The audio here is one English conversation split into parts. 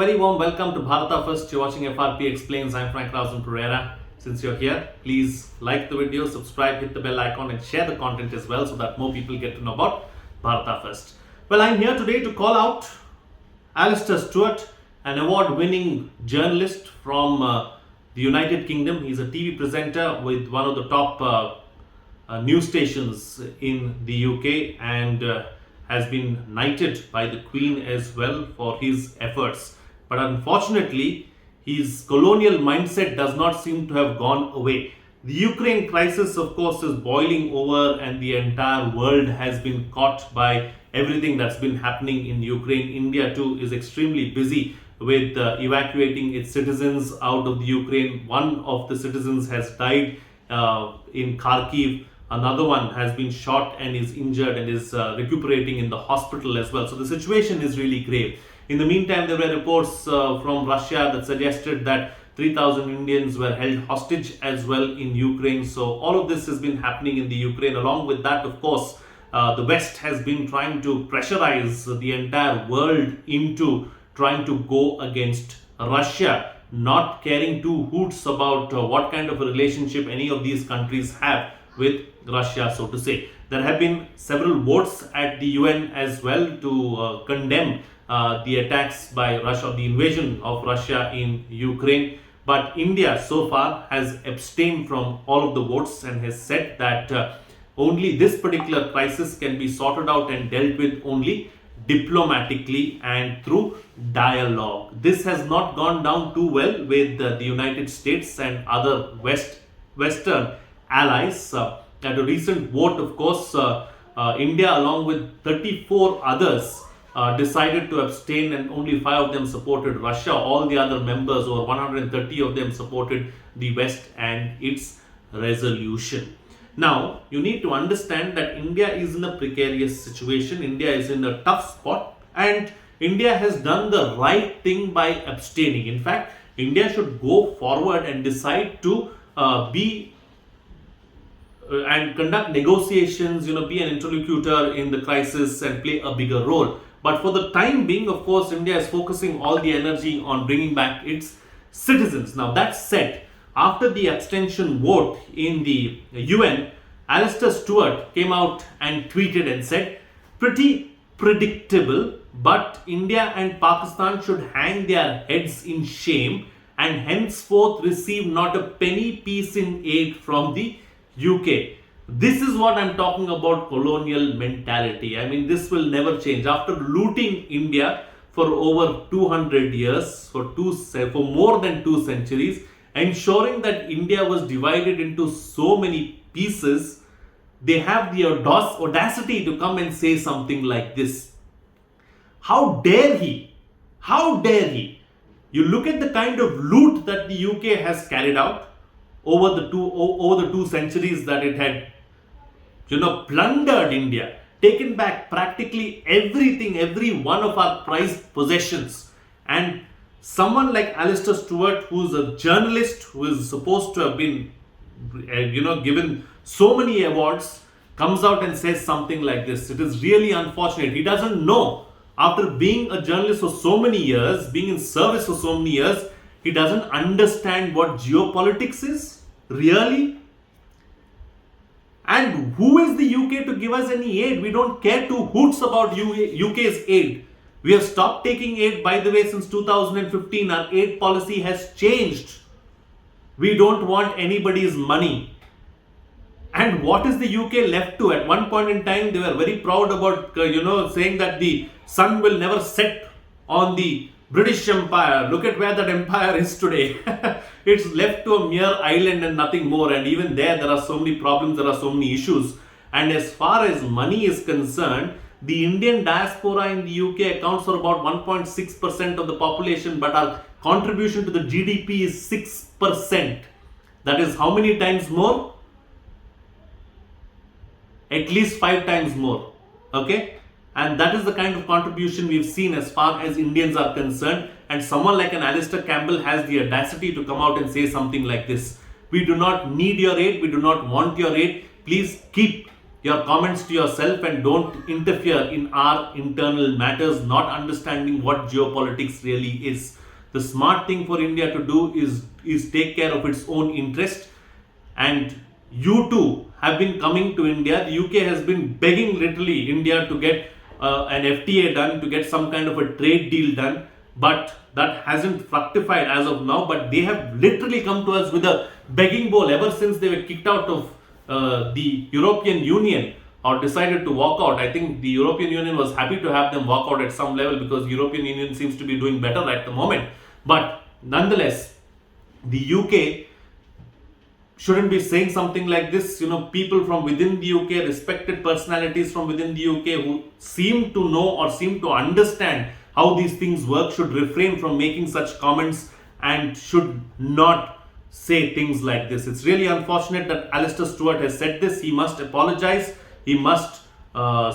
very warm welcome to Bharata First. You're watching FRP Explains. I'm frankrausanpereira. Since you're here, please like the video, subscribe, hit the bell icon and share the content as well so that more people get to know about Bharata First. Well, I'm here today to call out Alastair Stewart, an award-winning journalist from the United Kingdom. He's a TV presenter with one of the top news stations in the UK and has been knighted by the Queen as well for his efforts. But unfortunately, his colonial mindset does not seem to have gone away. The Ukraine crisis, of course, is boiling over and the entire world has been caught by everything that's been happening in Ukraine. India too is extremely busy with evacuating its citizens out of the Ukraine. One of the citizens has died in Kharkiv. Another one has been shot and is injured and is recuperating in the hospital as well. So the situation is really grave. In the meantime, there were reports from Russia that suggested that 3,000 Indians were held hostage as well in Ukraine. So all of this has been happening in the Ukraine. Along with that, of course, the West has been trying to pressurize the entire world into trying to go against Russia, not caring two hoots about what kind of a relationship any of these countries have with Russia, so to say. There have been several votes at the UN as well to condemn the attacks by Russia, the invasion of Russia in Ukraine. But India so far has abstained from all of the votes and has said that only this particular crisis can be sorted out and dealt with only diplomatically and through dialogue. This has not gone down too well with the United States and other Western allies. At a recent vote, of course, India along with 34 others decided to abstain and only 5 of them supported Russia. All the other members, or 130 of them, supported the West and its resolution. Now, you need to understand that India is in a precarious situation. India is in a tough spot and India has done the right thing by abstaining. In fact, India should go forward and decide to and conduct negotiations, be an interlocutor in the crisis and play a bigger role. But for the time being, of course, India is focusing all the energy on bringing back its citizens. Now, that said, after the abstention vote in the UN, Alastair Stewart came out and tweeted and said, "Pretty predictable, but India and Pakistan should hang their heads in shame and henceforth receive not a penny piece in aid from the UK." This is what I'm talking about, colonial mentality. I mean, this will never change. After looting India for over 200 years, for more than 2 centuries, ensuring that India was divided into so many pieces, they have the audacity to come and say something like this. How dare he? How dare he? You look at the kind of loot that the UK has carried out over the 2 centuries that it had plundered India, taken back practically everything, every one of our prized possessions. And someone like Alastair Stewart, who's a journalist, who is supposed to have been given so many awards, comes out and says something like this. It is really unfortunate. He doesn't know, after being a journalist for so many years, being in service for so many years, he doesn't understand what geopolitics is, really. And who is the UK to give us any aid? We don't care two hoots about UK's aid. We have stopped taking aid, by the way, since 2015. Our aid policy has changed. We don't want anybody's money. And what is the UK left to? At one point in time, they were very proud about, saying that the sun will never set on the British Empire. Look at where that empire is today. It's left to a mere island and nothing more. And even there are so many problems, there are so many issues. And as far as money is concerned, the Indian diaspora in the UK accounts for about 1.6% of the population, but our contribution to the GDP is 6%. That is how many times more? At least 5 times more. Okay? And that is the kind of contribution we've seen as far as Indians are concerned. And someone like an Alastair Campbell has the audacity to come out and say something like this. We do not need your aid. We do not want your aid. Please keep your comments to yourself and don't interfere in our internal matters, not understanding what geopolitics really is. The smart thing for India to do is take care of its own interest. And you too have been coming to India. The UK has been begging literally India to get an FTA done, to get some kind of a trade deal done, but that hasn't fructified as of now. But they have literally come to us with a begging bowl ever since they were kicked out of the European Union, or decided to walk out. I think the European Union was happy to have them walk out at some level, because European Union seems to be doing better at the moment. But nonetheless, the UK shouldn't be saying something like this. People from within the UK, respected personalities from within the UK who seem to know or seem to understand how these things work, should refrain from making such comments and should not say things like this. It's really unfortunate that Alastair Stewart has said this. He must apologize. He must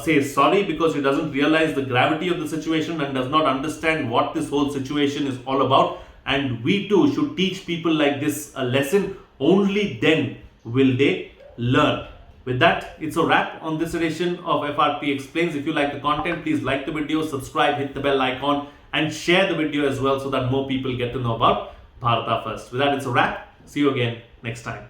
say sorry, because he doesn't realize the gravity of the situation and does not understand what this whole situation is all about. And we too should teach people like this a lesson. Only then will they learn. With that, it's a wrap on this edition of FRP Explains. If you like the content, please like the video, subscribe, hit the bell icon, and share the video as well, so that more people get to know about Bharata First. With that, it's a wrap. See you again next time.